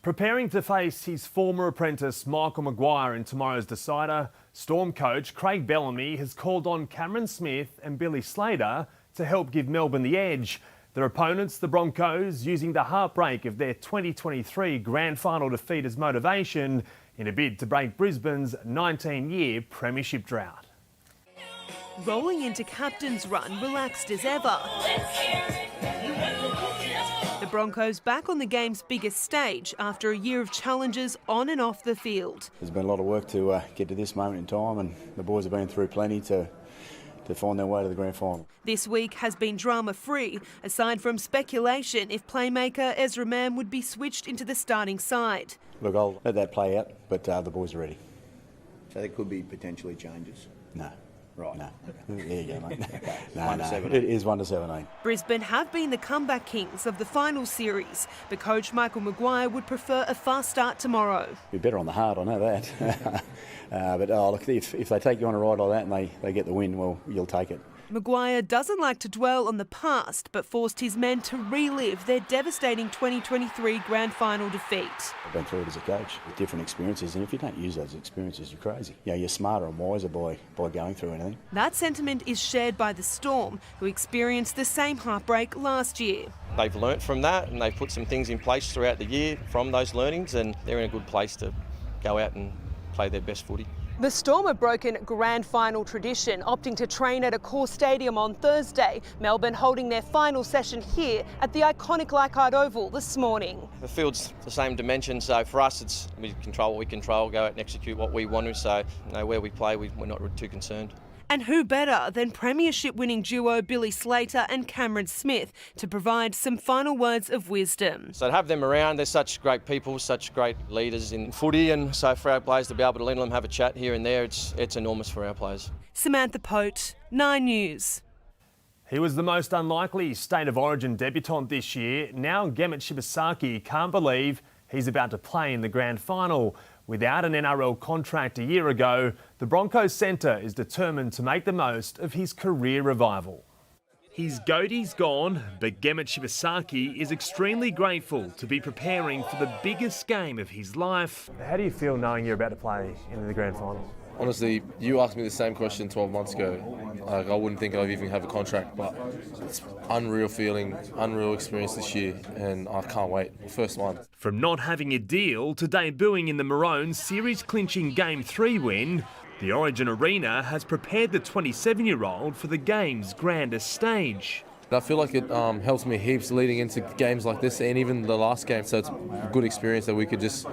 Preparing to face his former apprentice Michael Maguire in tomorrow's decider, Storm coach Craig Bellamy has called on Cameron Smith and Billy Slater to help give Melbourne the edge. Their opponents, the Broncos, using the heartbreak of their 2023 grand final defeat as motivation in a bid to break Brisbane's 19-year premiership drought. Rolling into captain's run, relaxed as ever. The Broncos back on the game's biggest stage after a year of challenges on and off the field. There's been a lot of work to get to this moment in time, and the boys have been through plenty to find their way to the grand final. This week has been drama-free, aside from speculation if playmaker Ezra Mam would be switched into the starting side. Look, I'll let that play out, but the boys are ready. So there could be potentially changes? No. Right. No. There you go, mate. Okay. No, 1 to 17. It is 1 to 17. Brisbane have been the comeback kings of the final series, but coach Michael Maguire would prefer a fast start tomorrow. Be better on the hard, I know that. But look, if they take you on a ride like that and they get the win, well, you'll take it. Maguire doesn't like to dwell on the past, but forced his men to relive their devastating 2023 grand final defeat. I've been through it as a coach with different experiences, and if you don't use those experiences, you're crazy. You know, you're smarter and wiser by going through anything. That sentiment is shared by the Storm, who experienced the same heartbreak last year. They've learnt from that, and they've put some things in place throughout the year from those learnings, and they're in a good place to go out and play their best footy. The Storm have broken grand final tradition, opting to train at a core stadium on Thursday. Melbourne holding their final session here at the iconic Leichhardt Oval this morning. The field's the same dimension, so for us we control what we control, go out and execute what we want to, so where we play we're not too concerned. And who better than premiership-winning duo Billy Slater and Cameron Smith to provide some final words of wisdom. So to have them around, they're such great people, such great leaders in footy, and so for our players to be able to lean on them, have a chat here and there, it's enormous for our players. Samantha Pote, 9 News. He was the most unlikely State of Origin debutant this year. Now Shibasaki can't believe he's about to play in the grand final. Without an NRL contract a year ago, the Broncos centre is determined to make the most of his career revival. His goatee's gone, but Shibasaki is extremely grateful to be preparing for the biggest game of his life. How do you feel knowing you're about to play in the grand final? Honestly, you asked me the same question 12 months ago. Like, I wouldn't think I'd even have a contract, but it's unreal feeling, unreal experience this year, and I can't wait. First one. From not having a deal to debuting in the Maroons' series-clinching Game 3 win, the Origin Arena has prepared the 27-year-old for the game's grandest stage. I feel like it helps me heaps leading into games like this and even the last game, so it's a good experience that we could just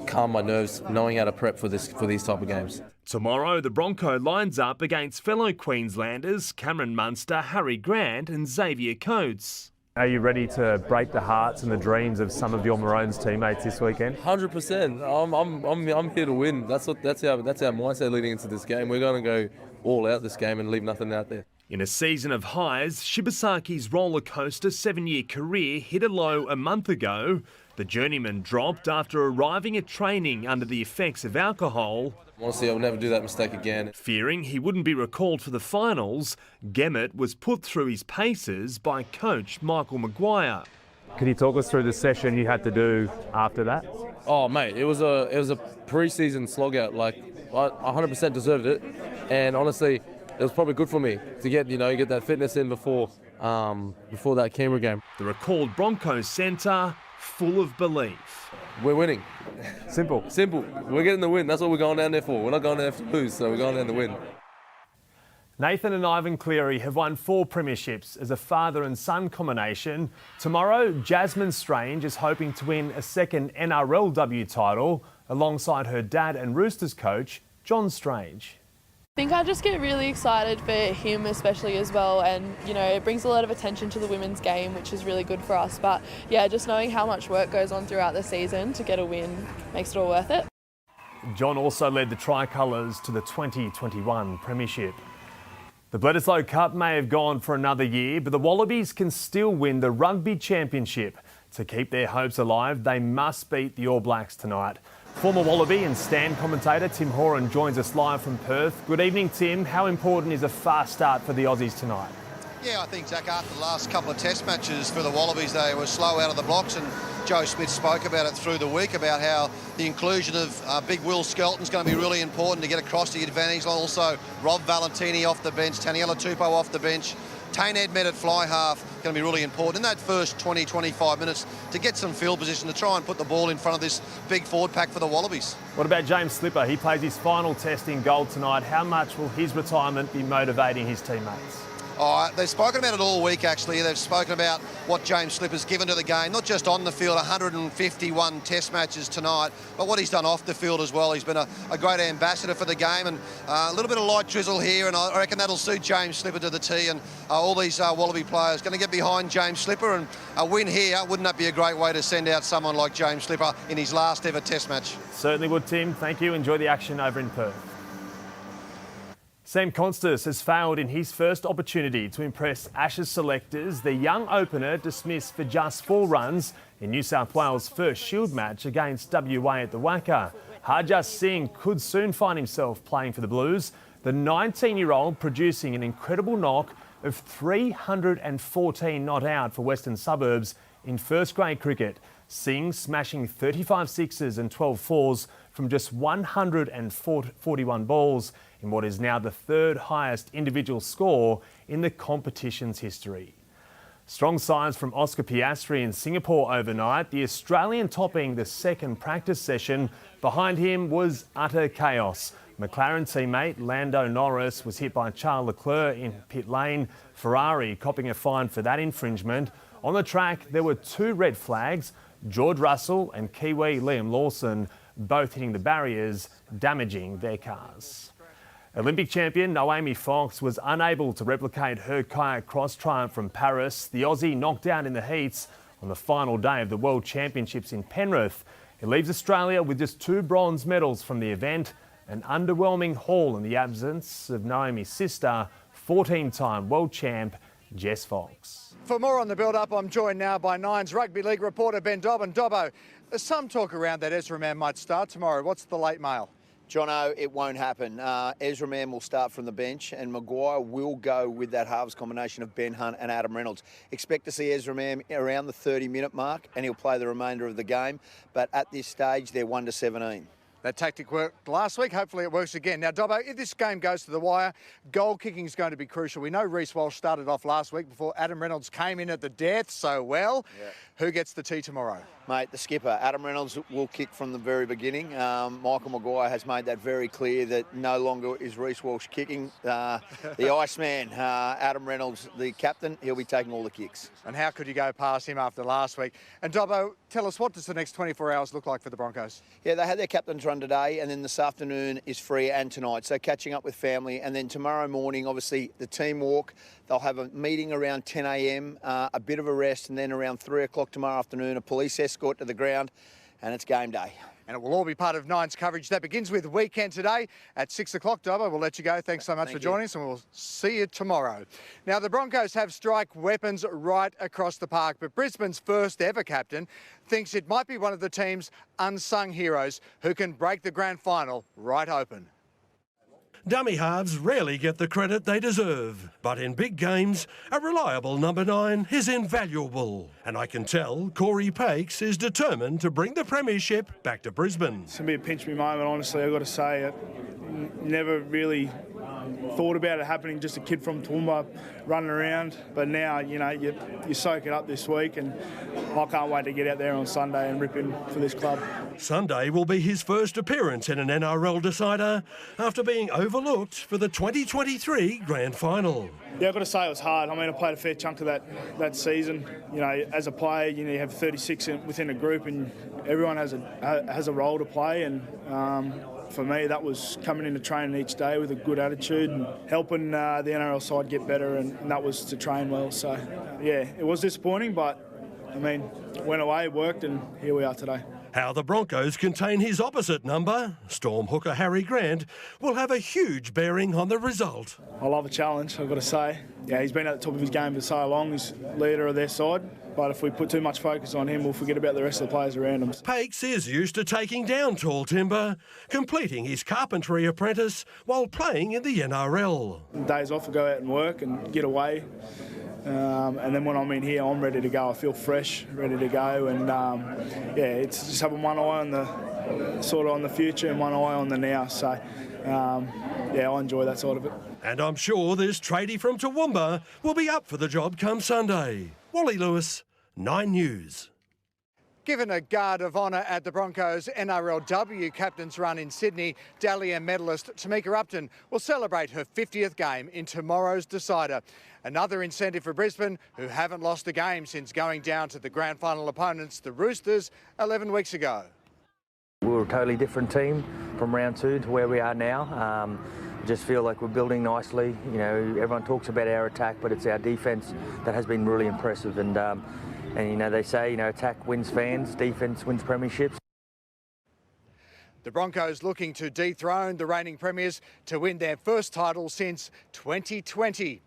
calm my nerves knowing how to prep for these type of games. Tomorrow, the Bronco lines up against fellow Queenslanders Cameron Munster, Harry Grant and Xavier Coates. Are you ready to break the hearts and the dreams of some of your Maroons teammates this weekend? 100%. I'm here to win. That's our mindset leading into this game. We're going to go all out this game and leave nothing out there. In a season of highs, Shibasaki's roller coaster 7-year career hit a low a month ago. The journeyman dropped after arriving at training under the effects of alcohol. Honestly, I'll never do that mistake again. Fearing he wouldn't be recalled for the finals, Gemmett was put through his paces by coach Michael Maguire. Could you talk us through the session you had to do after that? Oh, mate, it was a pre-season slog out. Like, I 100% deserved it, and honestly, it was probably good for me to get that fitness in before that Canberra game. The recalled Broncos centre full of belief. We're winning. Simple. Simple. We're getting the win. That's what we're going down there for. We're not going there to lose, so we're going down to win. Nathan and Ivan Cleary have won 4 premierships as a father and son combination. Tomorrow, Jasmine Strange is hoping to win a second NRLW title alongside her dad and Roosters coach, John Strange. I think I just get really excited for him especially as well, and it brings a lot of attention to the women's game, which is really good for us. But yeah, just knowing how much work goes on throughout the season to get a win makes it all worth it. John also led the Tricolours to the 2021 premiership. The Bledisloe Cup may have gone for another year, but the Wallabies can still win the Rugby Championship. To keep their hopes alive, they must beat the All Blacks tonight. Former Wallaby and Stan commentator Tim Horan joins us live from Perth. Good evening, Tim. How important is a fast start for the Aussies tonight? Yeah, I think, Zach, after the last couple of test matches for the Wallabies, they were slow out of the blocks, and Joe Smith spoke about it through the week, about how the inclusion of Big Will Skelton is going to be really important to get across the advantage. Also, Rob Valentini off the bench, Taniela Tupou off the bench, Tane Edmed at fly half, going to be really important in that first 20, 25 minutes to get some field position to try and put the ball in front of this big forward pack for the Wallabies. What about James Slipper? He plays his final test in goal tonight. How much will his retirement be motivating his teammates? They've spoken about it all week, actually. They've spoken about what James Slipper's given to the game, not just on the field, 151 test matches tonight, but what he's done off the field as well. He's been a great ambassador for the game, and a little bit of light drizzle here, and I reckon that'll suit James Slipper to the tee, and all these Wallaby players going to get behind James Slipper, and a win here, wouldn't that be a great way to send out someone like James Slipper in his last ever test match? Certainly would, Tim. Thank you. Enjoy the action over in Perth. Sam Constas has failed in his first opportunity to impress Ashes selectors. The young opener dismissed for just 4 runs in New South Wales' first Shield match against WA at the Wacker. Harjas Singh could soon find himself playing for the Blues. The 19-year-old producing an incredible knock of 314 not out for Western Suburbs in first grade cricket. Singh smashing 35 sixes and 12 fours from just 141 balls in what is now the 3rd highest individual score in the competition's history. Strong signs from Oscar Piastri in Singapore overnight, the Australian topping the second practice session. Behind him was utter chaos. McLaren teammate Lando Norris was hit by Charles Leclerc in pit lane, Ferrari copping a fine for that infringement. On the track, there were 2 red flags, George Russell and Kiwi Liam Lawson both hitting the barriers, damaging their cars. Olympic champion Naomi Fox was unable to replicate her kayak cross triumph from Paris. The Aussie knocked out in the heats on the final day of the World Championships in Penrith. It leaves Australia with just 2 bronze medals from the event, an underwhelming haul in the absence of Naomi's sister, 14-time world champ Jess Fox. For more on the build-up, I'm joined now by Nine's Rugby League reporter Ben Dobbin. Dobbo, there's some talk around that Ezra Mann might start tomorrow. What's the late mail? Jono, it won't happen. Ezra Mann will start from the bench, and Maguire will go with that halves combination of Ben Hunt and Adam Reynolds. Expect to see Ezra Mann around the 30-minute mark, and he'll play the remainder of the game. But at this stage, they're 1-17. That tactic worked last week. Hopefully it works again. Now, Dobbo, if this game goes to the wire, goal kicking is going to be crucial. We know Reece Walsh started off last week before Adam Reynolds came in at the death so well. Yeah. Who gets the tee tomorrow? Mate, the skipper, Adam Reynolds, will kick from the very beginning. Michael Maguire has made that very clear that no longer is Reece Walsh kicking. The Iceman, Adam Reynolds, the captain, he'll be taking all the kicks. And how could you go past him after last week? And Dobbo, tell us, what does the next 24 hours look like for the Broncos? Yeah, they had their captain's run today, and then this afternoon is free and tonight. So catching up with family, and then tomorrow morning, obviously, the team walk. They'll have a meeting around 10 a.m, a bit of a rest, and then around 3 o'clock tomorrow afternoon, a police escort to the ground, and it's game day. And it will all be part of Nine's coverage. That begins with Weekend today at 6 o'clock. Dobbo, we'll let you go. Thanks so much for joining us, and we'll see you tomorrow. Now, the Broncos have strike weapons right across the park, but Brisbane's first ever captain thinks it might be one of the team's unsung heroes who can break the grand final right open. Dummy halves rarely get the credit they deserve, but in big games, a reliable number 9 is invaluable. And I can tell Cory Paix is determined to bring the premiership back to Brisbane. It's going to be a pinch me moment, honestly, I've got to say. I never really thought about it happening, just a kid from Toowoomba running around. But now, you know, you soak it up this week, and I can't wait to get out there on Sunday and rip in for this club. Sunday will be his first appearance in an NRL decider after being overlooked for the 2023 Grand Final. Yeah, I've got to say it was hard. I mean, I played a fair chunk of that season. You know, as a player, you know, you have 36 within a group, and everyone has a role to play. And for me, that was coming into training each day with a good attitude and helping the NRL side get better, and that was to train well. So, yeah, it was disappointing, but, I mean, went away, worked, and here we are today. How the Broncos contain his opposite number, Storm hooker Harry Grant, will have a huge bearing on the result. I love a challenge, I've got to say. Yeah, he's been at the top of his game for so long, he's leader of their side. But if we put too much focus on him, we'll forget about the rest of the players around him. Paix is used to taking down tall timber, completing his carpentry apprentice while playing in the NRL. Days off, I go out and work and get away. And then when I'm in here, I'm ready to go. I feel fresh, ready to go. And yeah, it's just having one eye on the future and one eye on the now. So yeah, I enjoy that side of it. And I'm sure this tradie from Toowoomba will be up for the job come Sunday. Wally Lewis, 9 News. Given a guard of honour at the Broncos NRLW captain's run in Sydney, Dally medalist Tamika Upton will celebrate her 50th game in tomorrow's decider. Another incentive for Brisbane, who haven't lost a game since going down to the grand final opponents, the Roosters, 11 weeks ago. We were a totally different team from round 2 to where we are now. Just feel like we're building nicely. You know, everyone talks about our attack, but it's our defence that has been really impressive. And you know, they say, you know, attack wins fans, defence wins premierships. The Broncos looking to dethrone the reigning premiers to win their first title since 2020.